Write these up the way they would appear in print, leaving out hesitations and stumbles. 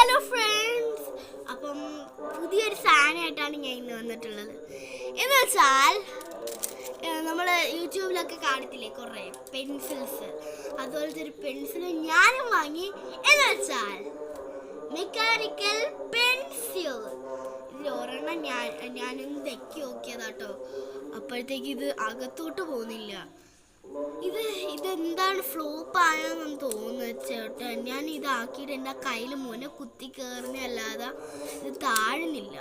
Hello friends, അപ്പം പുതിയൊരു സാധനമായിട്ടാണ് ഞാൻ ഇന്ന് വന്നിട്ടുള്ളത്. എന്ന് വെച്ചാൽ നമ്മൾ യൂട്യൂബിലൊക്കെ കാണത്തില്ലേ കുറേ പെൻസിൽസ്, അതുപോലത്തെ ഒരു പെൻസിൽ ഞാനും വാങ്ങി. എന്ന് വെച്ചാൽ മെക്കാനിക്കൽ പെൻസിൽ. ഇതിൽ ഒരെണ്ണം ഞാനൊന്ന് തെക്കി നോക്കിയതാട്ടോ. അപ്പോഴത്തേക്ക് ഇത് അകത്തോട്ട് പോകുന്നില്ല. ഇതെന്താണ് ഫ്ലോപ്പ് ആയെന്ന് തോന്നുന്നു ചേട്ടാ. ഞാൻ ഇതാക്കിയിട്ട് എൻ്റെ കയ്യിൽ മുന്നെ കുത്തി കയറുന്നല്ലാതെ ഇത് താഴുന്നില്ല.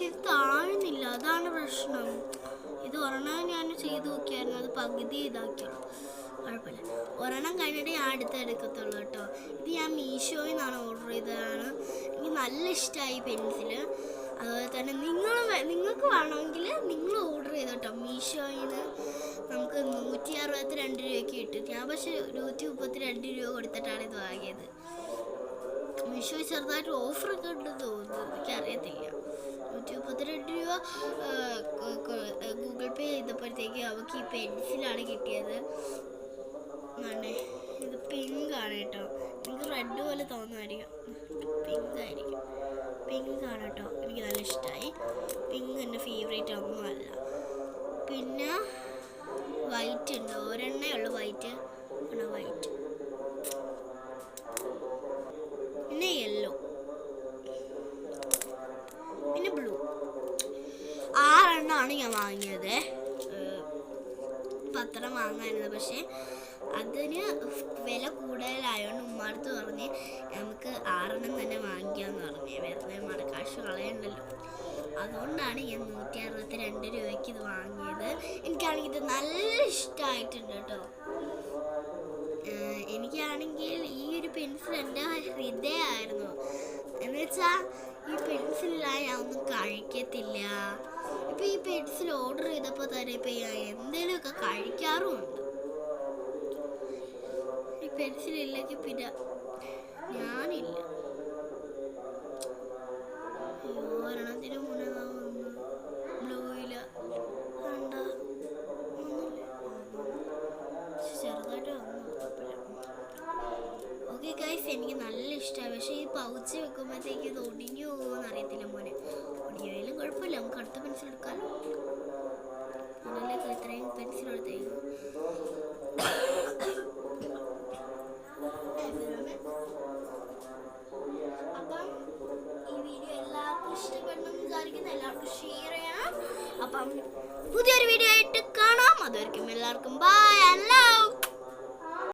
ഇത് താഴുന്നില്ല, അതാണ് പ്രശ്നം. ഇത് ഒരെണ്ണം ഞാൻ ചെയ്ത് നോക്കിയായിരുന്നു, അത് പകുതി ഇതാക്കിയുള്ളൂ. കുഴപ്പമില്ല, ഒരെണ്ണം കഴിഞ്ഞിട്ട് ഞാൻ അടുത്തെടുക്കത്തുള്ളൂ കേട്ടോ. ഇത് ഞാൻ മീഷോയിൽ നിന്നാണ് ഓർഡർ ചെയ്തതാണ്. എനിക്ക് നല്ല ഇഷ്ടമായി പെൻസില്. അതുപോലെ തന്നെ നിങ്ങൾക്ക് വേണമെങ്കിൽ നിങ്ങൾ ഓർഡർ ചെയ്തോ കേട്ടോ. മീഷോയിൽ നിന്ന് നമുക്ക് 162 രൂപയ്ക്ക് കിട്ടും. ഞാൻ പക്ഷേ 132 രൂപ കൊടുത്തിട്ടാണ് ഇത് വാങ്ങിയത്. മീഷോ ചെറുതായിട്ട് ഓഫറൊക്കെ ഉണ്ടെന്ന് തോന്നുന്നു, എനിക്കറിയത്തില്ല. 132 രൂപ ഗൂഗിൾ പേ ചെയ്തപ്പോഴത്തേക്ക് അവർക്ക് ഈ പെൻസിലാണ് കിട്ടിയത്. ഇത് പിങ്ക് ആണ് കേട്ടോ. നിങ്ങൾക്ക് റെഡ് പോലെ തോന്നുമായിരിക്കും, പിങ്ക് ആയിരിക്കും. പിങ്ക് ആണ് കേട്ടോ, എനിക്ക് നല്ല ഇഷ്ടമായി. പിങ്ക് എൻ്റെ ഫേവറേറ്റ് ഒന്നുമല്ല. പിന്നെ വൈറ്റ് ഉണ്ട്, ഒരെണ്ണേ ഉള്ളൂ വൈറ്റ്. വൈറ്റ് പിന്നെ യെല്ലോ പിന്നെ ബ്ലൂ. 6 എണ്ണമാണ് ഞാൻ വാങ്ങിയത്. 10 വാങ്ങാനായിരുന്നു, പക്ഷേ അതിന് വില കൂടുതലായതുകൊണ്ട് ഉമ്മാടുത്ത് പറഞ്ഞ് നമുക്ക് 6 തന്നെ വാങ്ങിക്കാമെന്ന് പറഞ്ഞേ. വെറുതെ മടക്കാശ് കളയണ്ടല്ലോ. അതുകൊണ്ടാണ് ഞാൻ 162 രൂപയ്ക്ക് ഇത് വാങ്ങിയത്. എനിക്കാണെങ്കിൽ ഇത് നല്ല ഇഷ്ടമായിട്ടുണ്ട് കേട്ടോ. എനിക്കാണെങ്കിൽ ഈ ഒരു പെൻസിൽ എൻ്റെ ഹൃദയമായിരുന്നു. എന്ന് വെച്ചാൽ ഈ പെൻസിലില്ലാതെ ഞാൻ ഒന്നും കഴിക്കത്തില്ല. ഇപ്പം ഈ പെൻസിൽ ഓർഡർ ചെയ്തപ്പോൾ തന്നെ ഇപ്പം ഞാൻ എന്തെങ്കിലുമൊക്കെ കഴിക്കാറുമുണ്ട്. ഈ പെൻസിലില്ലെങ്കിൽ പിന്നെ ഞാനില്ല. ഒരെണ്ണത്തിന് മുന്നേ ബ്ലൂയില് കണ്ട ചെറുതായിട്ട് വന്നു. ഓക്കെ ഗൈസ്, എനിക്ക് നല്ല ഇഷ്ടമായി. പക്ഷേ ഈ പൗച്ച് വെക്കുമ്പോഴത്തേക്ക് ഇത് ഒടിഞ്ഞു പോകുമെന്ന് അറിയത്തില്ല മോനെ. ഒടിഞ്ഞാലും കുഴപ്പമില്ല, നമുക്ക് അടുത്ത പെൻസിൽ എടുക്കാമല്ലോ. അതിലേക്ക് ഇത്രയും പെൻസിൽ എടുത്തേക്കും.